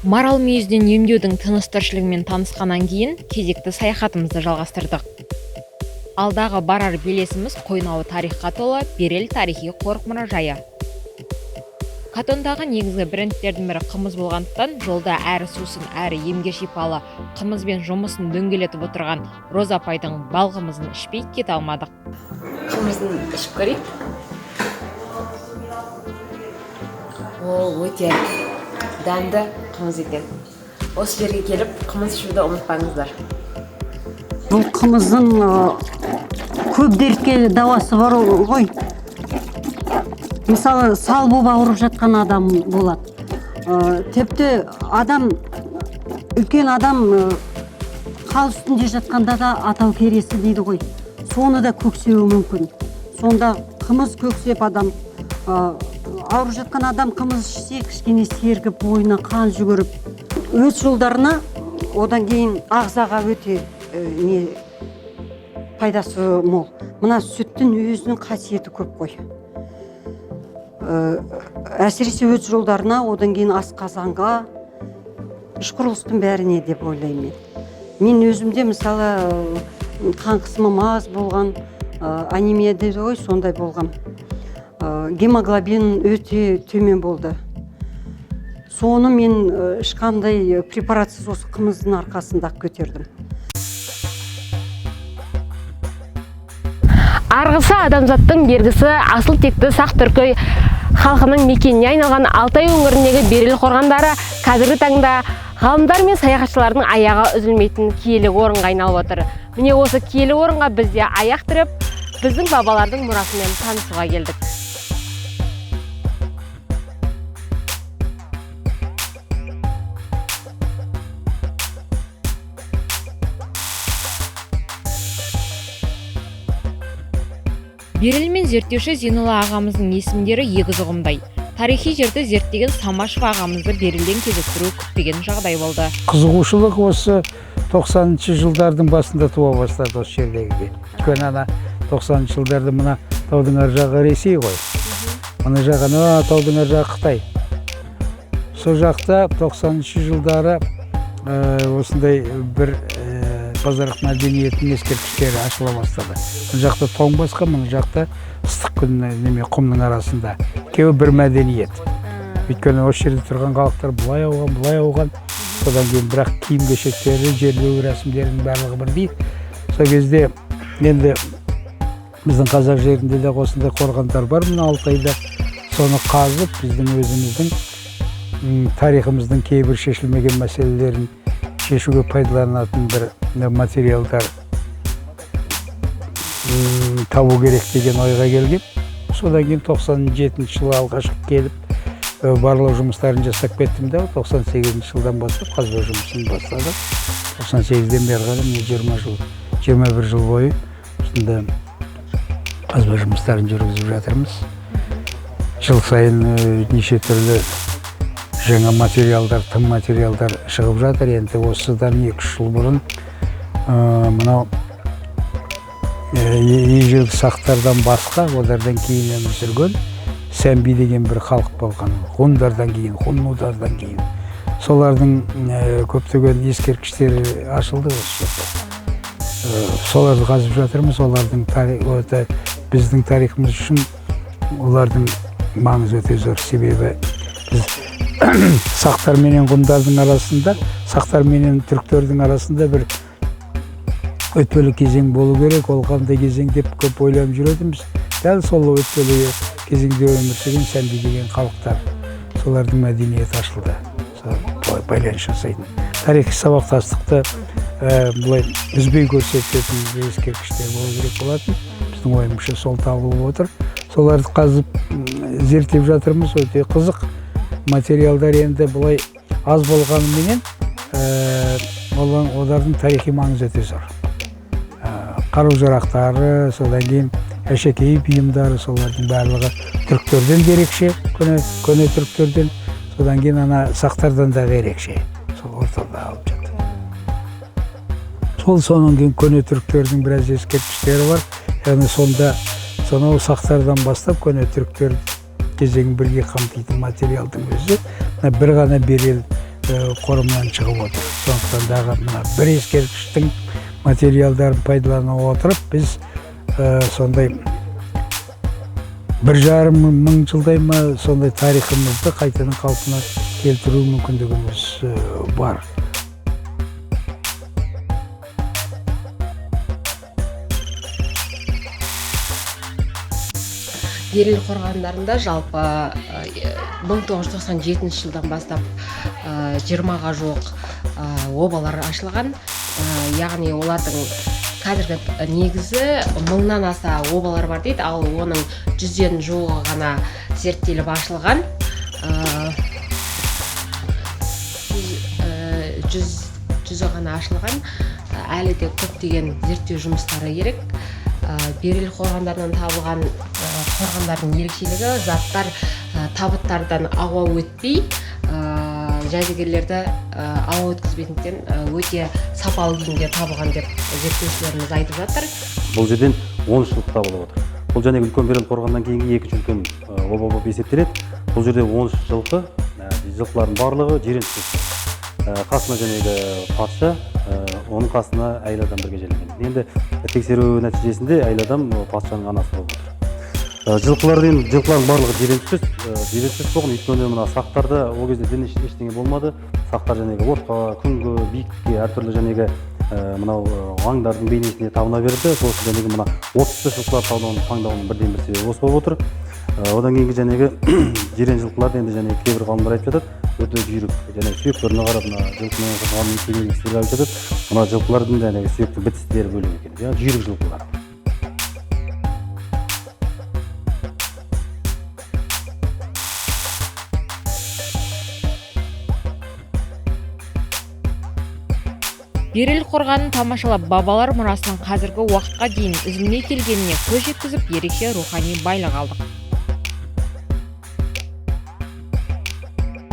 Марал мүйізден емдеудің тыныс тіршілігімен танысқаннан кейін кезекті саяхатымызды жалғастырдық. Алдағы барар белесіміз Қойнауы тарихқа толы Берел тарихи қорық мұражайы. Катондағы негізгі брендтердің бірі қымыз болғандықтан, жолда әрі сусын, әрі емге шипалы қымызбен жұмысын дөңгелетіп отырған Роза апайдың балғымызын ішпей кете алмадық. Қымызын ішіп көрейік. Ол өте дәмді қымыз екен. Осы жерге келіп, қымыз ішуді ұмытпаңыздар. Бұл қымыздың көп дертке дауасы бар ғой. Мысалы, сал болып ауырып жатқан адам болады. Тіпті үлкен адам хал үстінде жатқанда да атау кересі дейді ғой. Соны да көксеуі мүмкін. Сонда қымыз көксеп адам, ауырып жатқан адам қымыз ішсе, кішкене сергіп, бойына қан жүгіріп, өз жолдарына, одан кейін ағзаға өте пайдасы мол. Мына сүттің өзінің қасиеті көп қой. Әсіресе өз жолдарына, одан кейін асқазанға, іш құрылыстың бәріне деп ойлаймын. Мен өзімде мысалы қан қысымым аз болған, анемия дейді ғой, сондай болған. Гемоглобин өте төмен болды. Соны мен ешқандай препаратсыз осы қымыздың арқасында көтердім. Арғысы адамзаттың бергісі асыл текті Сақ-Түркі халқының мекеніне айналған Алтай өңіріндегі Берел қорғандары қазіргі таңда ғалымдар мен саяхатшылардың аяғы үзілмейтін киелі орынға айналып отыр. Міне осы киелі орынға біз де аяқ тіреп, біздің бабалардың мұрасымен танысуға келдік. Берел мен зерттеуші Зейнолла ағамыздың есімдері егіз ұғымдай. Тарихи жерді зерттеген Самашев ағамызды Берелден кезіктіру күтпеген жағдай болды. Қызығушылық осы 90-шы жылдардың басында туа бастады осы жердегі. Өйткені ана 90-шы жылдарда мына таудың ар жағы Ресей ғой. Мына жағы таудың ар жағы Қытай. Сол жақта 90-шы жылдары осындай бір базарлық мәдениеттің ескерткіштері ашыла бастады. Мына жақта тоң басқа, мына жақта ыстық күн құмның арасында. Екеуі бір мәдениет. Өйткені осы жерде тұрған халықтар бұлай ауған. Содан кейін бірақ киім-кешектері, жерлеу рәсімдерінің барлығы бірдей. Сол кезде енді біздің қазақ жерінде де осындай қорғандар бар мына Алтайда. Соны қазып, біздің өзіміздің тарихымыздың кейбір шешілмеген мәселелерін шешуге пайдаланатын бір материалдар табу керек деген ойға келген. Содан кейін 97 жылы алғашқы келіп барлау жұмыстарын жасап кеттім де, 98 жылдан бастап қазба жұмысын бастадық. 98-ден бері қарай 21 жыл бойы осында қазба жұмыстарын жүргізіп жатырмыз. Жыл сайын неше түрлі жаңа материалдар, тың материалдар шығып жатыр. Енді осыдан 2-3 жыл бұрын мынау ежелгі сақтардан басқа, олардан кейін өмір сүрген Сәмби деген бір халық болған. Ғұндардан кейін, ғұннудардан кейін. Солардың көптеген ескерткіштері ашылды осы жерде. Соларды қазып жатырмыз. Олардың біздің тарихымыз үшін олардың маңызы өте зор. Себебі біз сақтар менен ғұндардың арасында, сақтар менен түріктердің арасында бір өтпелі кезең болу керек. Ол қандай кезең деп көп ойланып жүретінбіз. Дәл сол өтпелі кезеңде өмір сүрген Сәмби деген халықтар, солардың мәдениеті ашылды. Байланыс жасайтын. Тарихи сабақтастықты бұлай үзбей көрсететін ескерткіштер болу керек болатын. Біздің ойымызша сол табылып отыр. Соларды қазып зерттеп жатырмыз. Өте қызық материалдар енді бұлай аз болғанымен олардың тарихи маңызы өте зор. Қару-жарақтары, содан кейін әшекей бұйымдары, солардың барлығы түріктерден ерекше, көне түріктерден, содан кейін ана сақтардан да ерекше. Сол ортада алып жатыр. Сонан кейін көне түріктердің біраз ескерткіштері бар. Яғни сонау сақтардан бастап көне түріктер кезеңін бірге қамтитын материалдың өзі бір ғана Берел қорымнан шығып отыр. Сондықтан дағы мына бір ескерткіштің материалдарын пайдалана отырып, біз сондай 1,5 мың жылдай ма сондай тарихымызды қайтадан қалпына келтіру мүмкіндігіміз бар. Берел қорғандарында жалпы 1997 жылдан бастап 20-ға жоқ обалар ашылған. Яғни олардың қазіргі негізі 1000-нан аса обалар бар дейді, ал оның 100-ден жуығы ғана зерттеліп ашылған. 100-і ғана ашылған. Әлі де көптеген зерттеу жұмыстары керек. Берел қорғандарынан табылған қорғандардың ерекшелігі заттар табыттардан ауа өтпей, жәдігерлерді ауа өткізбейтіндіктен өте сапалы күйінде табылған деп зерттеушілеріміз айтып жатыр. Бұл жерден 13 жылқы табылып отыр. Бұл және үлкен Берел қорғаннан кейінгі екінші үлкен оба болып есептеледі. Бұл жерде 13 жылқы, жылқылардың барлығы жиреншік. Қасына жәнегі патша, оның қасына әйел адам бірге жерленген. Енді тексеру нәтижесінде әйел адам патшаның анасы болып отыр. Жылқылардың барлығы жиренсіз болған, өйткені мына сақтарда ол кезде дін ештеңе болмады. Сақтар жәнегі отқа, күнгі, биіктікке, әртүрлі жәнегі мынау аңдардың бейнесіне табына берді. Сосын жәнегі мына 33 жылқылар таңдауының бірден-бір себебі осы болып отыр. Одан кейінгі жәнегі жирен жылқыларды енді және кейбір ғалымдар айтып жатады, өте жүйрік, және сүйектеріне қарап мына жылқының ғалым екенін айтып жатады. Мына жылқылардың және сүйектің бітістері бөлек екен, жүйрік жылқылар. Берел қорғанын тамашалап, бабалар мұрасының қазіргі уақытқа дейін үзілмей келгеніне көз жеткізіп, ерекше рухани байлық алдық.